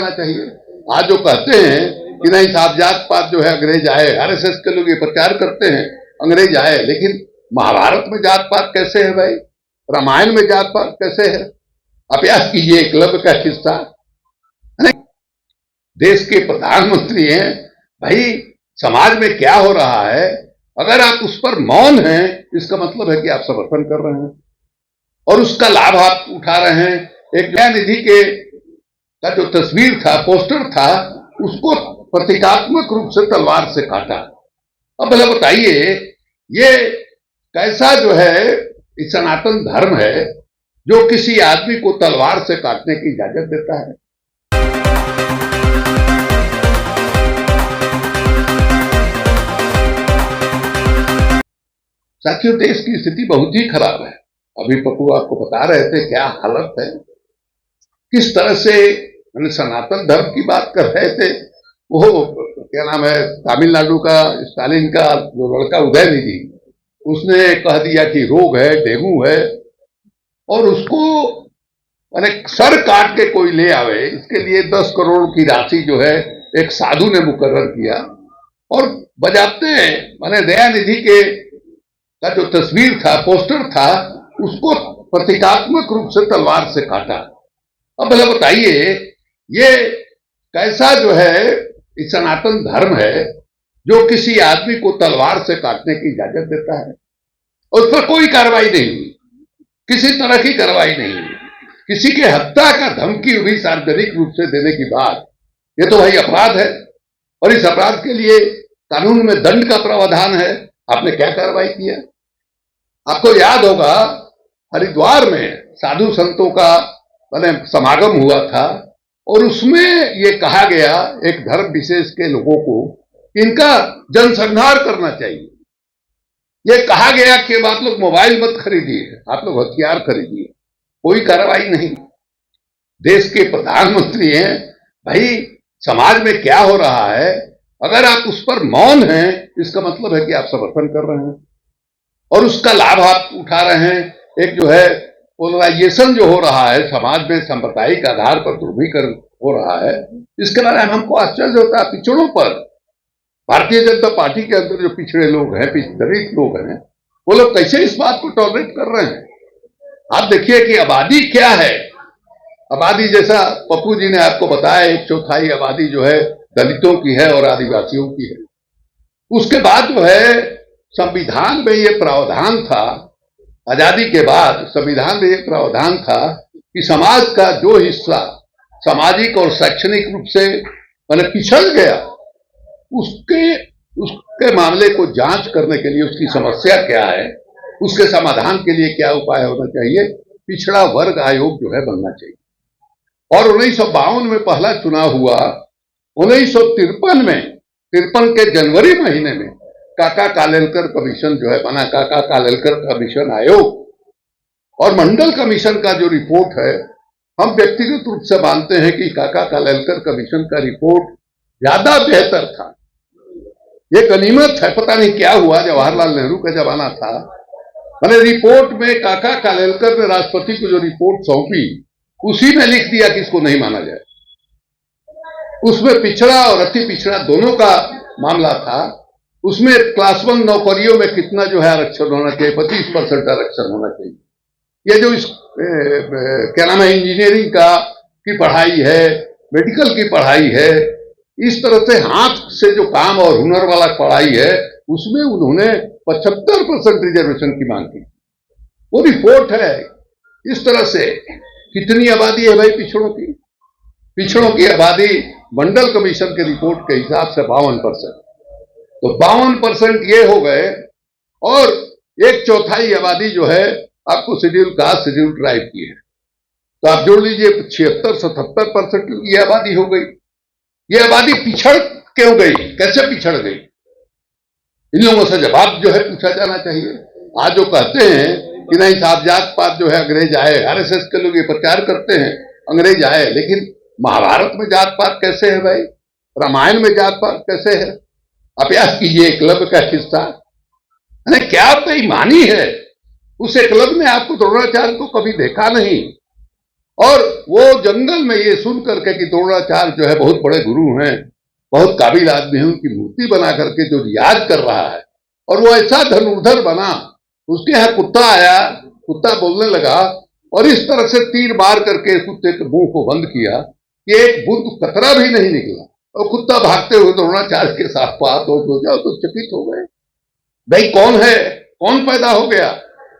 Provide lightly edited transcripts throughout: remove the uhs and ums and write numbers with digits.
चाहिए। आज जो कहते हैं कि नहीं साहब जात पात जो है अंग्रेज आए, आरएसएस के लोग ये प्रचार करते हैं अंग्रेज आए, लेकिन महाभारत में जात पात कैसे है भाई? रामायण में जात पात कैसे है? अभ्यास कीजिए एकलव्य का किस्सा। देश के प्रधानमंत्री हैं भाई, समाज में क्या हो रहा है, अगर आप उस पर मौन हैं, इसका मतलब है कि आप समर्थन कर रहे हैं और उसका लाभ आप उठा रहे हैं। एक दयानिधि के का जो तस्वीर था, पोस्टर था, उसको प्रतीकात्मक रूप से तलवार से काटा। अब भला बताइए, ये कैसा जो है सनातन धर्म है जो किसी आदमी को तलवार से काटने की इजाजत देता है? साथियों, देश की स्थिति बहुत ही खराब है। अभी पप्पू आपको बता रहे थे क्या हालत है, किस तरह से सनातन धर्म की बात कर रहे थे। वो क्या नाम है, तमिलनाडु का स्टालिन का जो लड़का उदयनिधि, उसने कह दिया कि रोग है, डेंगू है, और उसको मैंने सर काट के कोई ले आवे, इसके लिए 10 करोड़ की राशि जो है एक साधु ने मुकर्रर किया और बजाते मैंने दयानिधि के का जो तस्वीर था, पोस्टर था, उसको प्रतीकात्मक रूप से तलवार से काटा। अब भला बताइए, ये कैसा जो है सनातन धर्म है जो किसी आदमी को तलवार से काटने की इजाजत देता है? उस पर कोई कार्रवाई नहीं हुई, किसी तरह की कार्रवाई नहीं हुई। किसी के हत्या का धमकी भी सार्वजनिक रूप से देने की बात, ये तो भाई अपराध है और इस अपराध के लिए कानून में दंड का प्रावधान है। आपने क्या कार्रवाई किया? आपको याद होगा हरिद्वार में साधु संतों का समागम हुआ था और उसमें ये कहा गया एक धर्म विशेष के लोगों को इनका जनसंहार करना चाहिए। ये कहा गया कि आप लोग मोबाइल मत खरीदिए, आप लोग हथियार खरीदिए। कोई कार्रवाई नहीं। देश के प्रधानमंत्री हैं भाई, समाज में क्या हो रहा है, अगर आप उस पर मौन हैं, इसका मतलब है कि आप समर्थन कर रहे हैं और उसका लाभ आप उठा रहे हैं। एक जो है पोलराइजेशन जो हो रहा है समाज में, सांप्रदायिक आधार पर ध्रुवीकरण हो रहा है, इसके बारे में हमको आश्चर्य होता है। पिछड़ों पर भारतीय जनता पार्टी के अंदर जो पिछड़े लोग हैं, दलित लोग हैं, वो लोग कैसे इस बात को टॉलरेट कर रहे हैं? आप देखिए कि आबादी क्या है। आबादी जैसा पप्पू जी ने आपको बताया, 1/4 आबादी जो है दलितों की है और आदिवासियों की है। उसके बाद जो है संविधान में ये प्रावधान था, आजादी के बाद संविधान में एक प्रावधान था कि समाज का जो हिस्सा सामाजिक और शैक्षणिक रूप से पिछड़ गया, उसके मामले को जांच करने के लिए, उसकी समस्या क्या है, उसके समाधान के लिए क्या उपाय होना चाहिए, पिछड़ा वर्ग आयोग जो है बनना चाहिए। और 1952 में पहला चुनाव हुआ। 1953 में, 53 के जनवरी महीने में काका कालेलकर कमीशन जो है बना, काका कालेलकर कमीशन आयोग। और मंडल कमीशन का जो रिपोर्ट है, हम व्यक्तिगत रूप से मानते हैं कि काका कालेलकर कमीशन का रिपोर्ट ज्यादा बेहतर था। ये गनीमत है, पता नहीं क्या हुआ, जवाहरलाल नेहरू का जमाना था, मैंने रिपोर्ट में काका कालेलकर ने राष्ट्रपति को जो रिपोर्ट सौंपी, उसी में लिख दिया कि इसको नहीं माना जाए। उसमें पिछड़ा और अति पिछड़ा दोनों का मामला था। उसमें क्लास 1 नौकरियों में कितना जो है आरक्षण होना चाहिए, 25% आरक्षण होना चाहिए। ये जो क्या नाम है, इंजीनियरिंग का की पढ़ाई है, मेडिकल की पढ़ाई है, इस तरह से हाथ से जो काम और हुनर वाला पढ़ाई है, उसमें उन्होंने 75% रिजर्वेशन की मांग की। वो रिपोर्ट है। इस तरह से कितनी आबादी है भाई पिछड़ों की? पिछड़ों की आबादी मंडल कमीशन के रिपोर्ट के हिसाब से 52%। तो 52% ये हो गए और 1/4 आबादी जो है आपको शेड्यूल कास्ट, शेड्यूल ट्राइब की है। तो आप जोड़ लीजिए 76-77% की आबादी हो गई। ये आबादी पिछड़ क्यों गई, कैसे पिछड़ गई? इन लोगों से जवाब जो है पूछा जाना चाहिए। आज जो कहते हैं कि नहीं साहब जात पात जो है अंग्रेज आए, आरएसएस के लोग ये प्रचार करते हैं अंग्रेज आए, लेकिन महाभारत में जात पात कैसे है भाई? रामायण में जात पात कैसे है? अभ्यास कीजिए एकलव्य का किस्सा। क्या बेईमानी है? उस एकलव्य ने आपको द्रोणाचार्य को कभी देखा नहीं और वो जंगल में ये सुन करके कि द्रोणाचार्य जो है बहुत बड़े गुरु हैं, बहुत काबिल आदमी है, उनकी मूर्ति बना करके जो रियाज कर रहा है, और वो ऐसा धनुर्धर बना, उसके यहाँ कुत्ता आया, कुत्ता बोलने लगा और इस तरह से तीर मार करके कुत्ते के मुंह को बंद किया कि एक बूंद कतरा भी नहीं निकला, और कुत्ता भागते हुए द्रोणाचार्य के साथ पास हो जाओ तो चकित हो गए, भाई कौन है, कौन पैदा हो गया।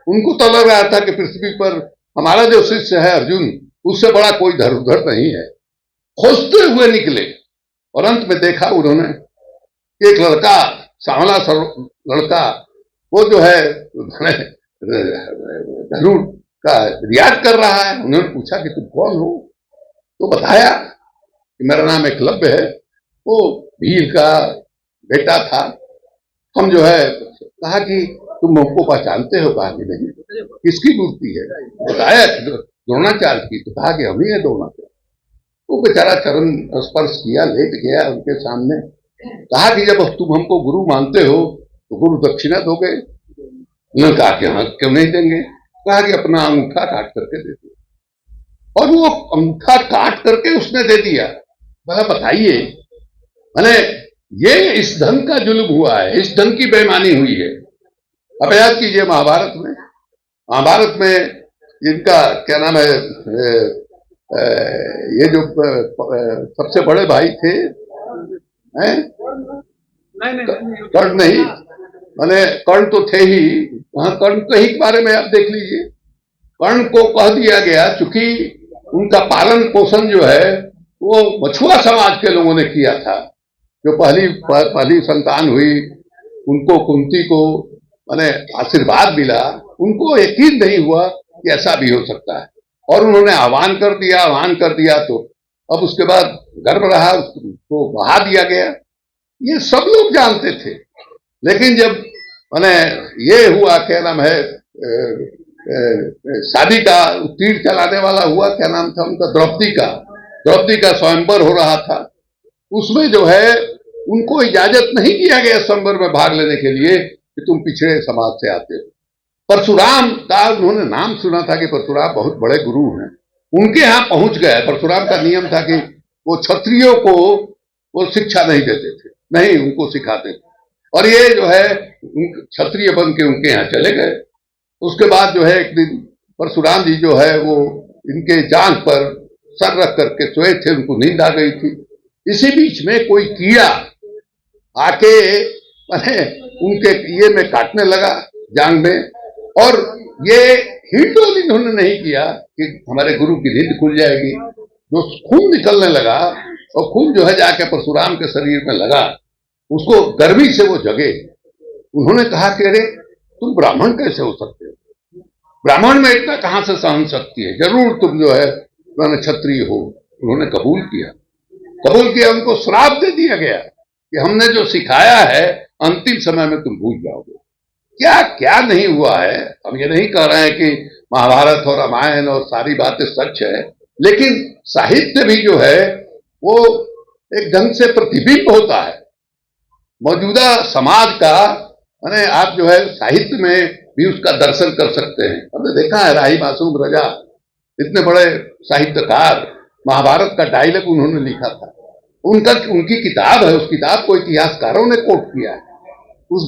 उनको तो लग रहा था कि पृथ्वी पर हमारा जो शिष्य है अर्जुन, उससे बड़ा कोई धनुर्धर नहीं है। खोजते हुए निकले और अंत में देखा उन्होंने एक लड़का, सांवला लड़का, वो जो है धनुर का रियाज कर रहा है। उन्होंने पूछा कि तुम कौन हो, तो बताया कि मेरा नाम एकलव्य है, वो भील का बेटा था। हम जो है कहा कि तुम हमको पहचानते हो, कहा कि नहीं। किसकी मूर्ति है, बताया द्रोणाचार्य की, तो कहा कि हम ही है द्रोणाचार्य। वो बेचारा चरण स्पर्श किया, लेट गया उनके सामने, कहा कि जब तुम हमको गुरु मानते हो तो गुरु दक्षिणा दोगे। उन्होंने कहा कि हाँ, क्यों नहीं देंगे। कहा कि अपना अंगूठा काट करके दे दो, और वो अंगूठा काट करके उसने दे दिया। बोला बताइए, मैंने ये इस ढंग का जुल्म हुआ है, इस ढंग की बेईमानी हुई है। अब याद कीजिए महाभारत में इनका क्या नाम है, ये जो सबसे बड़े भाई थे, कर्ण नहीं, मैंने कर्ण तो थे ही, वहां कर्ण के ही बारे में आप देख लीजिए। कर्ण को कह दिया गया, चूंकि उनका पालन पोषण जो है वो मछुआ समाज के लोगों ने किया था। जो पहली संतान हुई, उनको कुंती को मैंने आशीर्वाद मिला, उनको यकीन नहीं हुआ कि ऐसा भी हो सकता है, और उन्होंने आह्वान कर दिया तो अब उसके बाद गर्भ रहा, उसको बहा दिया गया। ये सब लोग जानते थे। लेकिन जब मैंने ये हुआ, क्या नाम है, शादी का तीर चलाने वाला हुआ, क्या नाम था उनका, द्रौपदी का स्वयंवर हो रहा था, उसमें जो है उनको इजाजत नहीं दिया गया स्वयंवर में भाग लेने के लिए कि तुम पिछड़े समाज से आते हो। परशुराम का उन्होंने नाम सुना था कि परशुराम बहुत बड़े गुरु हैं, उनके यहां पहुंच गए। परशुराम का नियम था कि वो क्षत्रियों को वो शिक्षा नहीं देते थे, नहीं उनको सिखाते थे, और ये जो है क्षत्रिय बन के उनके यहाँ चले गए। उसके बाद जो है एक दिन परशुराम जी जो है वो इनके जांघ पर सर रख करके सोए थे, उनको नींद आ गई थी। इसी बीच में कोई कीड़ा आके उनके ये में काटने लगा जांघ में, और ये हिलडोल इन्होंने नहीं किया कि हमारे गुरु की नींद खुल जाएगी। जो खून निकलने लगा, और खून जो है जाके परशुराम के शरीर में लगा, उसको गर्मी से वो जगे। उन्होंने कहा कि अरे तुम ब्राह्मण कैसे हो सकते हो, ब्राह्मण में इतना कहां से सहन शक्ति है, जरूर तुम जो है क्षत्रिय हो। उन्होंने कबूल किया, उनको श्राप दे दिया गया कि हमने जो सिखाया है अंतिम समय में तुम भूल जाओगे। क्या क्या नहीं हुआ है। हम ये नहीं कह रहे हैं कि महाभारत और रामायण और सारी बातें सच है, लेकिन साहित्य भी जो है वो एक ढंग से प्रतिबिंब होता है मौजूदा समाज का। माने आप जो है साहित्य में भी उसका दर्शन कर सकते हैं। हमने देखा है राही मासूम रजा, इतने बड़े साहित्यकार, महाभारत का डायलॉग उन्होंने लिखा था, उनकी किताब है, उस किताब को इतिहासकारों ने कोट किया है। उस